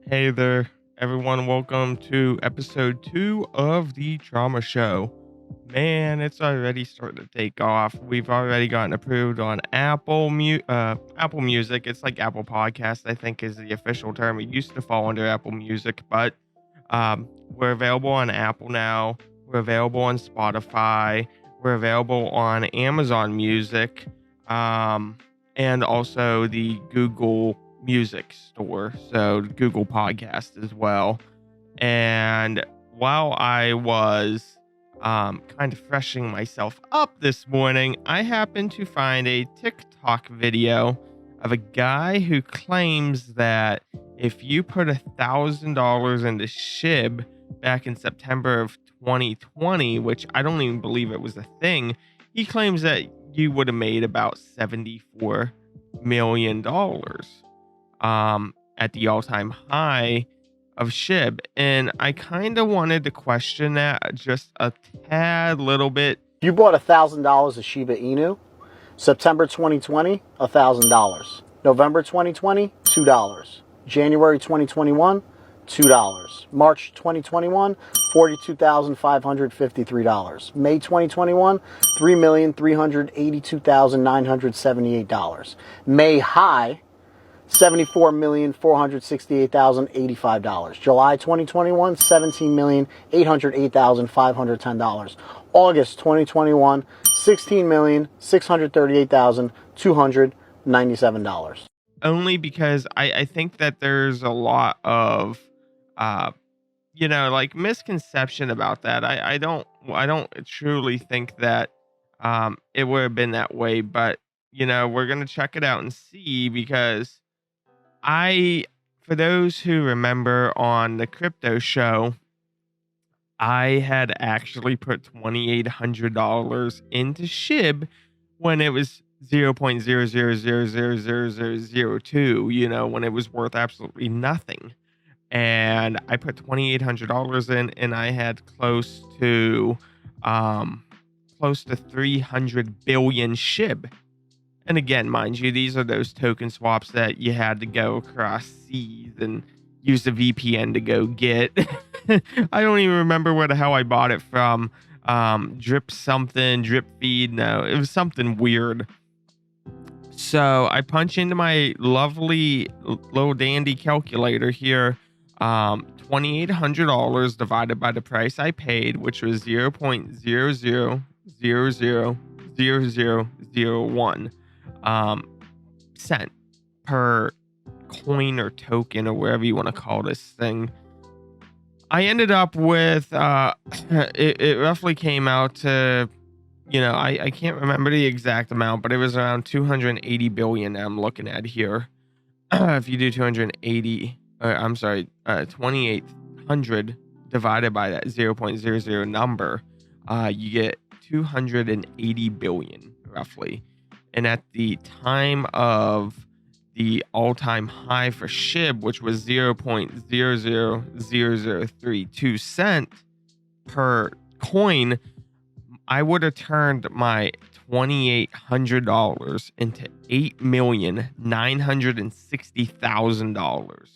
Hey there, everyone. Welcome to episode 2 of the Trauma Show. Man, it's already starting to take off. We've already gotten approved on Apple Music. It's like Apple Podcast, I think, is the official term. It used to fall under Apple Music, but we're available on Apple now. We're available on Spotify. We're available on Amazon Music, and also the Google Music Store, so Google Podcast as well. And while I was kind of freshening myself up this morning, I happened to find a TikTok video of a guy who claims that if you put $1,000 into SHIB back in September of 2020, which I don't even believe it was a thing, he claims that you would have made about $74 million at the all-time high of SHIB. And I kind of wanted to question that just a tad little bit. You bought $1,000 of Shiba Inu. September 2020, $1,000. November 2020, $2. January 2021, $2. March 2021, $42,553. May 2021, $3,382,978. May high, $74,468,085. July 2021, $17,808,510. August 2021, $16,638,297. Only because I think that there's a lot of like misconception about that. I don't truly think that it would have been that way, but we're gonna check it out and see, because for those who remember on the crypto show, I had actually put $2,800 into SHIB when it was 0.000000002, when it was worth absolutely nothing. And I put $2,800 in, and I had close to 300 billion SHIB. And again, mind you, these are those token swaps that you had to go across seas and use the VPN to go get. I don't even remember where the hell I bought it from. Drip feed. No, it was something weird. So I punch into my lovely little dandy calculator here. $2,800 divided by the price I paid, which was 0.00000001 cent per coin or token, or whatever you want to call this thing. I ended up with it roughly came out to, I can't remember the exact amount, but it was around 280 billion I'm looking at here. If you do 2,800 divided by that 0.00 number, you get 280 billion roughly. And at the time of the all-time high for SHIB, which was 0.000032 cent per coin, I would have turned my $2,800 into $8,960,000.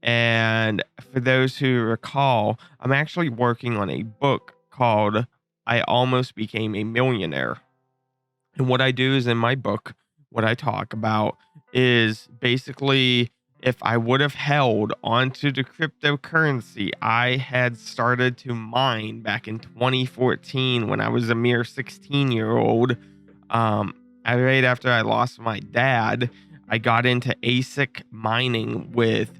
And for those who recall, I'm actually working on a book called I Almost Became a Millionaire. And what I do is, in my book, what I talk about is basically, if I would have held onto the cryptocurrency I had started to mine back in 2014 when I was a mere 16-year-old, right after I lost my dad, I got into ASIC mining with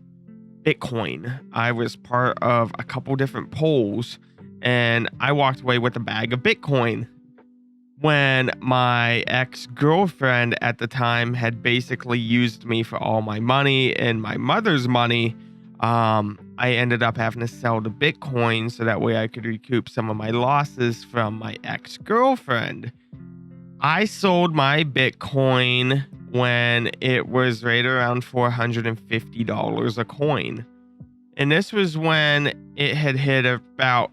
Bitcoin. I was part of a couple different polls, and I walked away with a bag of Bitcoin. When my ex-girlfriend at the time had basically used me for all my money and my mother's money, I ended up having to sell the Bitcoin so that way I could recoup some of my losses from my ex-girlfriend. I sold my Bitcoin when it was right around $450 a coin. And this was when it had hit about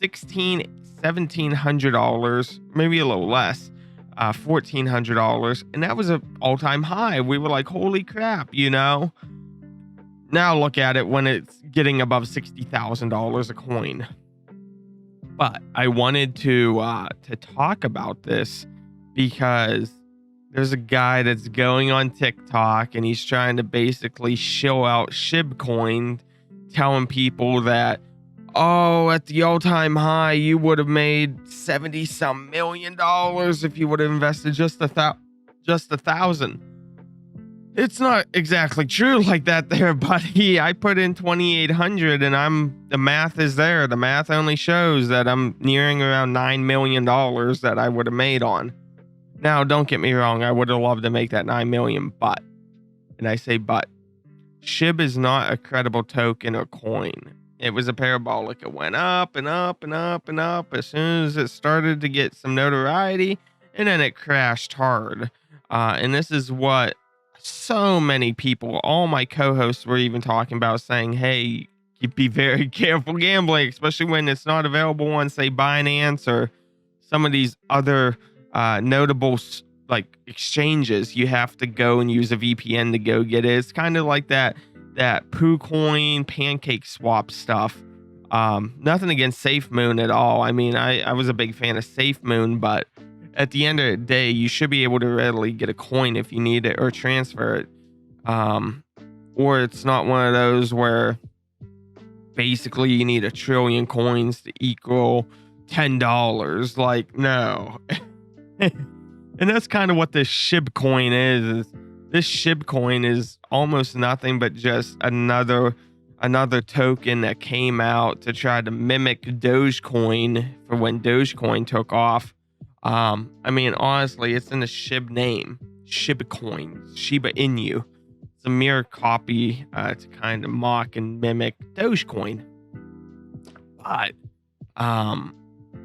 $1,700, maybe a little less, $1,400, and that was an all-time high. We were like, holy crap, Now look at it when it's getting above $60,000 a coin. But I wanted to talk about this because there's a guy that's going on TikTok and he's trying to basically show out SHIB coin, telling people that, oh, at the all-time high, you would have made 70 some million dollars if you would have invested just a thousand. It's not exactly true like that there, buddy. I put in 2,800 and the math is there. The math only shows that I'm nearing around $9 million that I would have made on. Now, don't get me wrong. I would have loved to make that 9 million, but, and I say but, SHIB is not a credible token or coin. It was a parabolic. It went up and up and up and up as soon as it started to get some notoriety, and then it crashed hard. And this is what so many people, all my co-hosts were even talking about, saying, hey, you be very careful gambling, especially when it's not available on, say, Binance or some of these other notable like exchanges. You have to go and use a VPN to go get it. It's kind of like that PooCoin pancake swap stuff. Nothing against SafeMoon at all. I mean, I was a big fan of SafeMoon, but at the end of the day, you should be able to readily get a coin if you need it or transfer it. Or it's not one of those where basically you need 1 trillion coins to equal $10. Like, no. And that's kind of what this SHIB coin is. This SHIB coin is almost nothing but just another token that came out to try to mimic Dogecoin for when Dogecoin took off. I mean, honestly, it's in the SHIB name, SHIB coin, Shiba Inu. It's a mere copy to kind of mock and mimic Dogecoin. But,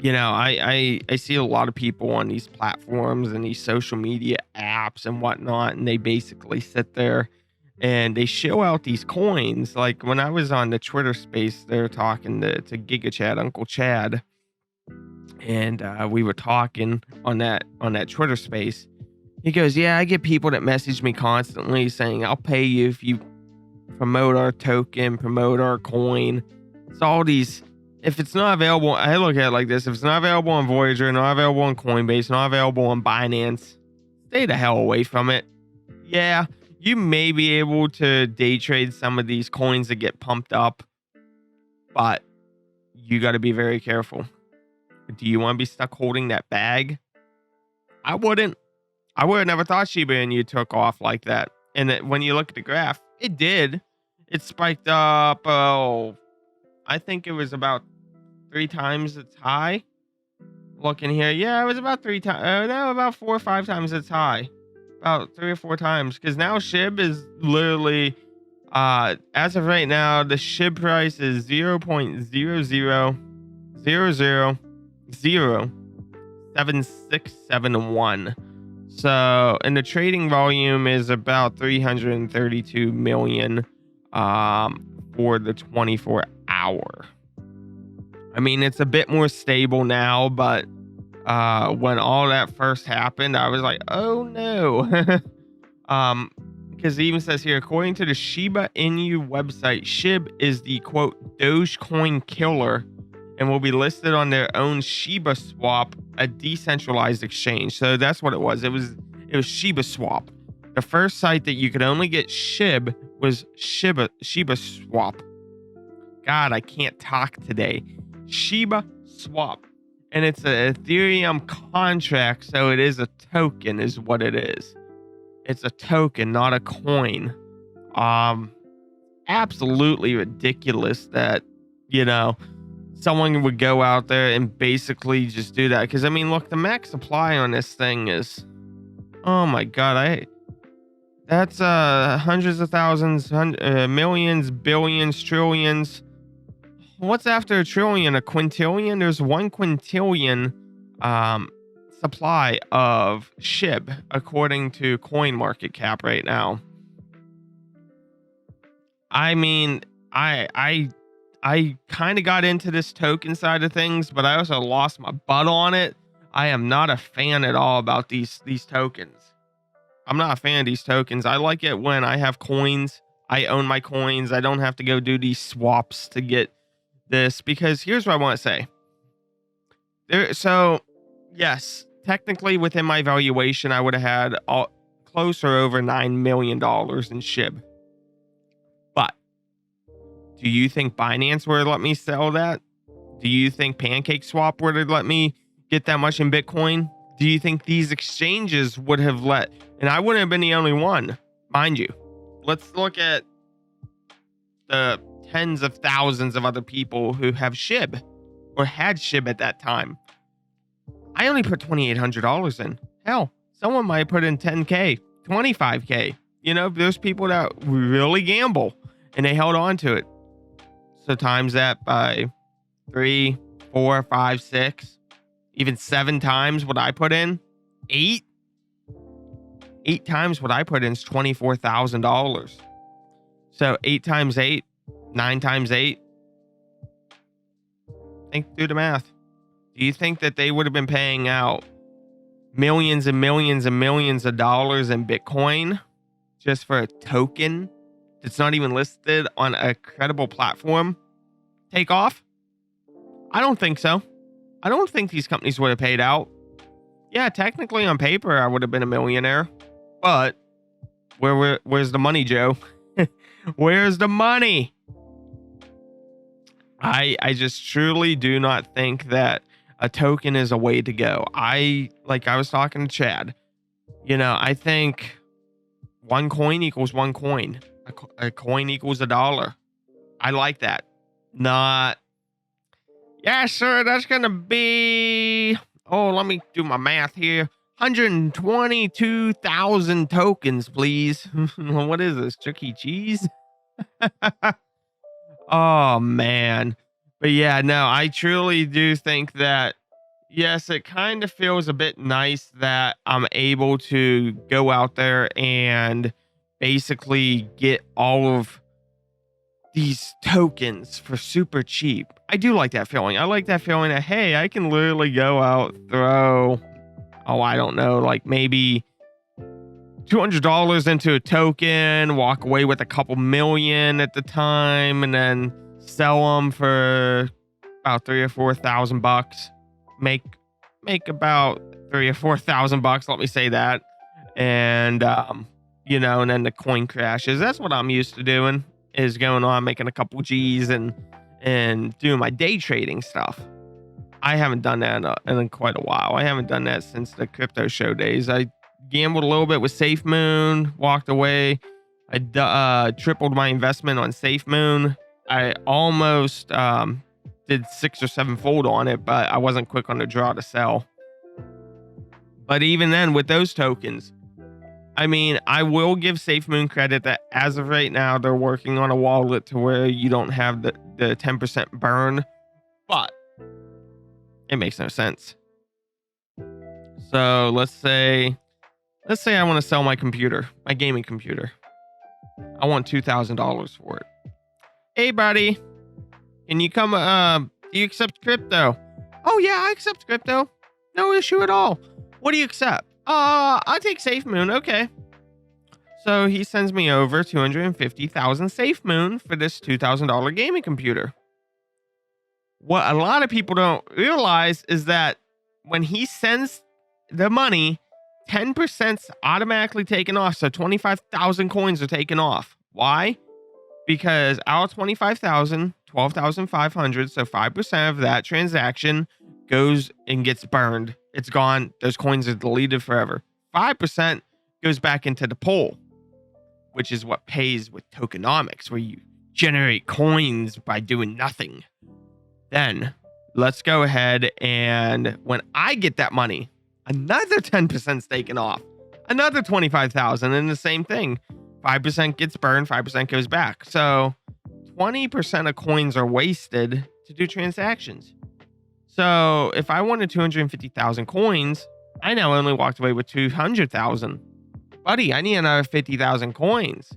you know, I see a lot of people on these platforms and these social media apps and whatnot, and they basically sit there and they show out these coins. Like when I was on the Twitter space, they're talking to Giga Chad, Uncle Chad, and we were talking on that Twitter space. He goes, yeah, I get people that message me constantly saying, I'll pay you if you promote our token, promote our coin. It's all these. If it's not available, I look at it like this. If it's not available on Voyager, not available on Coinbase, not available on Binance, stay the hell away from it. Yeah, you may be able to day trade some of these coins that get pumped up, but you got to be very careful. Do you want to be stuck holding that bag? I wouldn't. I would have never thought Shiba Inu took off like that. And that when you look at the graph, it did. It spiked up, I think it was about 3 times its high. Looking here, yeah, it was about 3 times. No, about 4 or 5 times its high. About 3 or 4 times. Because now SHIB is literally, as of right now, the SHIB price is 0.000007671. So, and the trading volume is about 332 million for the 24 hour. I mean, it's a bit more stable now, but when all that first happened, I was like, oh no. Because it even says here, according to the Shiba Inu website, SHIB is the quote Dogecoin killer and will be listed on their own Shiba Swap, a decentralized exchange. So that's what it was. It was Shiba Swap. The first site that you could only get SHIB was Shiba Swap. God, I can't talk today. Shiba Swap. And it's an Ethereum contract, so it is a token is what it is. It's a token, not a coin. Absolutely ridiculous that, you know, someone would go out there and basically just do that. Because, I mean, look, the max supply on this thing is, oh my God, that's hundreds of thousands, millions, billions, trillions. What's after a trillion? A quintillion? There's 1 quintillion supply of SHIB according to CoinMarketCap right now. I mean, I kind of got into this token side of things, but I also lost my butt on it. I am not a fan at all about these tokens. I'm not a fan of these tokens. I like it when I have coins. I own my coins. I don't have to go do these swaps to get this, because here's what I want to say. So, yes, technically within my valuation, I would have had close or over $9 million in SHIB. But do you think Binance would have let me sell that? Do you think PancakeSwap would have let me get that much in Bitcoin? Do you think these exchanges would have let, and I wouldn't have been the only one, mind you. Let's look at the tens of thousands of other people who have SHIB or had SHIB at that time. I only put $2,800 in. Hell, someone might put in 10K, 25K. You know, there's people that really gamble and they held on to it. So times that by 3, 4, 5, 6, even 7 times what I put in. 8 times what I put in is $24,000. So 8 times 8, 9 times 8. Think through the math. Do you think that they would have been paying out millions and millions and millions of dollars in Bitcoin just for a token that's not even listed on a credible platform take off? I don't think so. I don't think these companies would have paid out. Yeah, technically on paper, I would have been a millionaire. But where's the money, Joe? Where's the money? I just truly do not think that a token is a way to go. Like I was talking to Chad, you know, I think one coin equals one coin. A coin equals $1. I like that. Not, yeah, sir, that's going to be, oh, let me do my math here. 122,000 tokens, please. What is this, Chuck E. Cheese? Oh, man. But yeah, no, I truly do think that, yes, it kind of feels a bit nice that I'm able to go out there and basically get all of these tokens for super cheap. I do like that feeling. I like that feeling that, hey, I can literally go out, throw, oh, I don't know, like maybe $200 into a token, walk away with a couple million at the time, and then sell them for about $3,000 or $4,000. Make about $3,000 or $4,000. Let me say that, and you know, and then the coin crashes. That's what I'm used to doing. Is going on making a couple G's and doing my day trading stuff. I haven't done that in quite a while. I haven't done that since the crypto show days. I gambled a little bit with SafeMoon, walked away. I tripled my investment on SafeMoon. I almost did 6 or 7 fold on it, but I wasn't quick on the draw to sell. But even then, with those tokens, I mean, I will give SafeMoon credit that as of right now, they're working on a wallet to where you don't have the 10% burn, but it makes no sense. So let's say I want to sell my computer, my gaming computer. I want $2,000 for it. Hey, buddy, can you come? Do you accept crypto? Oh yeah, I accept crypto. No issue at all. What do you accept? I take SafeMoon. Okay. So he sends me over 250,000 SafeMoon for this $2,000 gaming computer. What a lot of people don't realize is that when he sends the money, 10%'s automatically taken off. So 25,000 coins are taken off. Why? Because out of 25,000, 12,500, so 5% of that transaction goes and gets burned. It's gone. Those coins are deleted forever. 5% goes back into the pool, which is what pays with tokenomics, where you generate coins by doing nothing. Then let's go ahead and when I get that money, another 10% is taken off, another 25,000, and the same thing. 5% gets burned, 5% goes back. So 20% of coins are wasted to do transactions. So if I wanted 250,000 coins, I now only walked away with 200,000. Buddy, I need another 50,000 coins.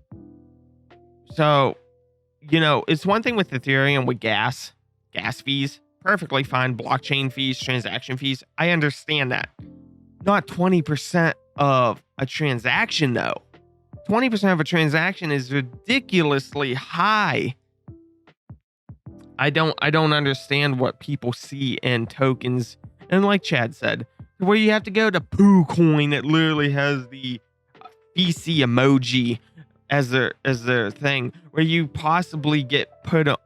So, you know, it's one thing with Ethereum with gas fees, perfectly fine. Blockchain fees, transaction fees. I understand that. Not 20% of a transaction though. 20% of a transaction is ridiculously high. I don't understand what people see in tokens. And like Chad said, where you have to go to Poo Coin that literally has the BC emoji as their thing, where you possibly get put on,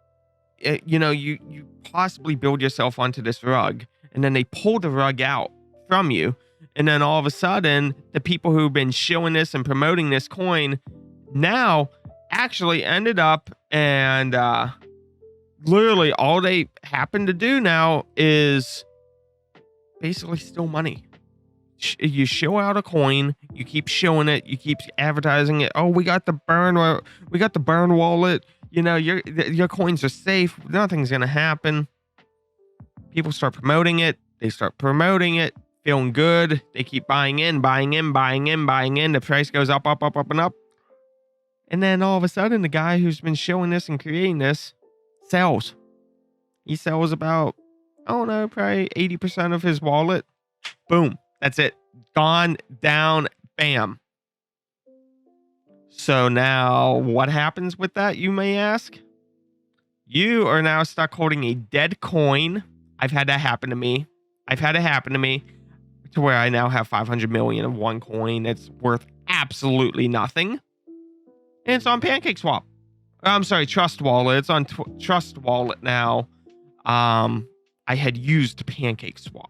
you possibly build yourself onto this rug, and then they pull the rug out from you, and then all of a sudden the people who've been showing this and promoting this coin now actually ended up, and literally all they happen to do now is basically steal money. You show out a coin, you keep showing it, you keep advertising it. Oh, we got the burn wallet. Your coins are safe. Nothing's gonna happen. People start promoting it. They start promoting it, feeling good. They keep buying in. The price goes up, and up. And then all of a sudden, the guy who's been showing this and creating this sells. He sells about, I don't know, probably 80% of his wallet. Boom. That's it. Gone, down, bam. So now what happens with that, you may ask? You are now stuck holding a dead coin. I've had that happen to me. To where I now have 500 million of one coin that's worth absolutely nothing. And it's on PancakeSwap. I'm sorry, Trust Wallet. It's on Trust Wallet now. I had used PancakeSwap.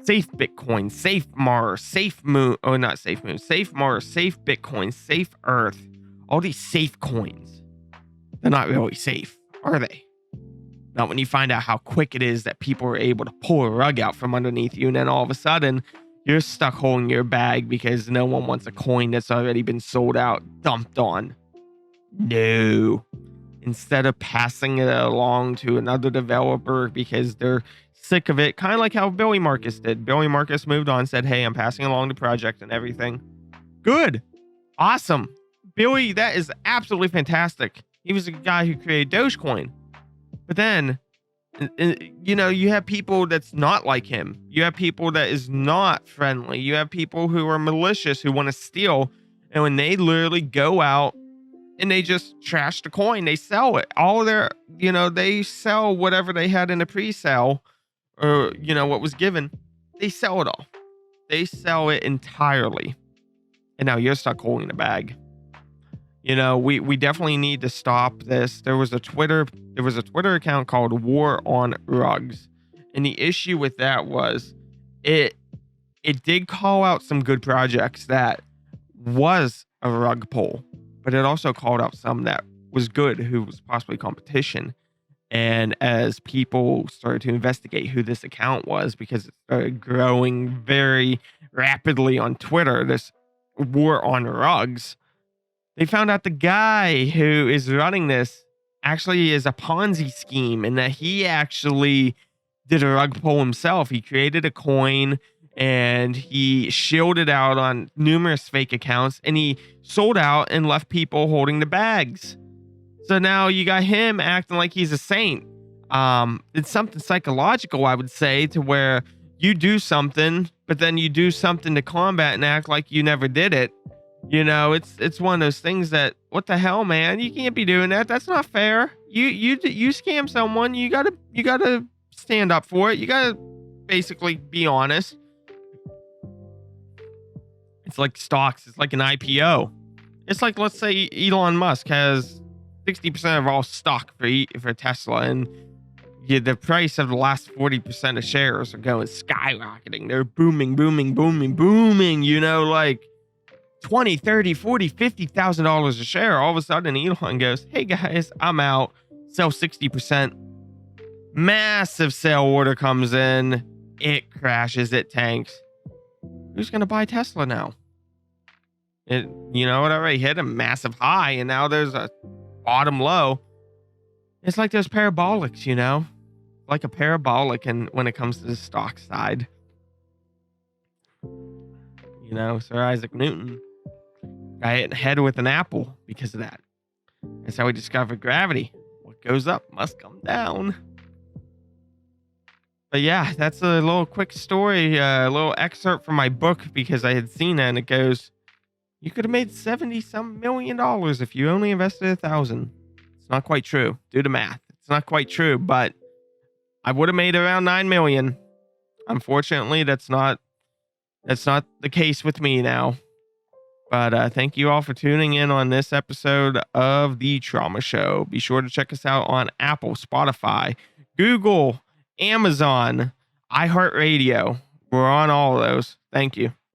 Safe Bitcoin, Safe Mars, Safe Moon. Oh, not Safe Moon. Safe Mars, Safe Bitcoin, Safe Earth. All these safe coins. They're not really safe, are they? Not when you find out how quick it is that people are able to pull a rug out from underneath you, and then all of a sudden you're stuck holding your bag because no one wants a coin that's already been sold out, dumped on. No. Instead of passing it along to another developer because they're sick of it, kind of like how Billy Marcus did. Billy Marcus moved on, said, hey, I'm passing along the project and everything. Good. Awesome. Billy, that is absolutely fantastic. He was the guy who created Dogecoin. But then, you have people that's not like him. You have people that is not friendly. You have people who are malicious, who want to steal. And when they literally go out and they just trash the coin, they sell it. All their, they sell whatever they had in the pre-sale, or, what was given. They sell it all. They sell it entirely. And now you're stuck holding the bag. We definitely need to stop this. There was a Twitter account called War on Rugs. And the issue with that was it did call out some good projects that was a rug pull, but it also called out some that was good, who was possibly competition. And as people started to investigate who this account was, because it started growing very rapidly on Twitter, this War on Rugs, they found out the guy who is running this actually is a Ponzi scheme, and that he actually did a rug pull himself. He created a coin and he shielded out on numerous fake accounts, and he sold out and left people holding the bags. So now you got him acting like he's a saint. It's something psychological, I would say, to where you do something, but then you do something to combat and act like you never did it. It's one of those things that, what the hell, man? You can't be doing that. That's not fair. You scam someone. You gotta stand up for it. You gotta basically be honest. It's like stocks. It's like an IPO. It's like, let's say Elon Musk has 60% of all stock for Tesla, and the price of the last 40% of shares are going skyrocketing. They're booming, like 20, 30, 40, $50,000 a share. All of a sudden Elon goes, hey guys, I'm out. Sell 60%. Massive sale order comes in. It crashes, it tanks. Who's going to buy Tesla now? It already hit a massive high, and now there's a bottom low. It's like those parabolics, like a parabolic, and when it comes to the stock side, Sir Isaac Newton got hit in the head with an apple because of that. That's how we discovered gravity. What goes up must come down. But yeah, that's a little quick story, a little excerpt from my book, because I had seen that, and it goes, You could have made 70 some million dollars if you only invested 1,000. It's not quite true. Do the math. It's not quite true, but I would have made around 9 million. Unfortunately, that's not the case with me now. But thank you all for tuning in on this episode of The Trauma Show. Be sure to check us out on Apple, Spotify, Google, Amazon, iHeartRadio. We're on all of those. Thank you.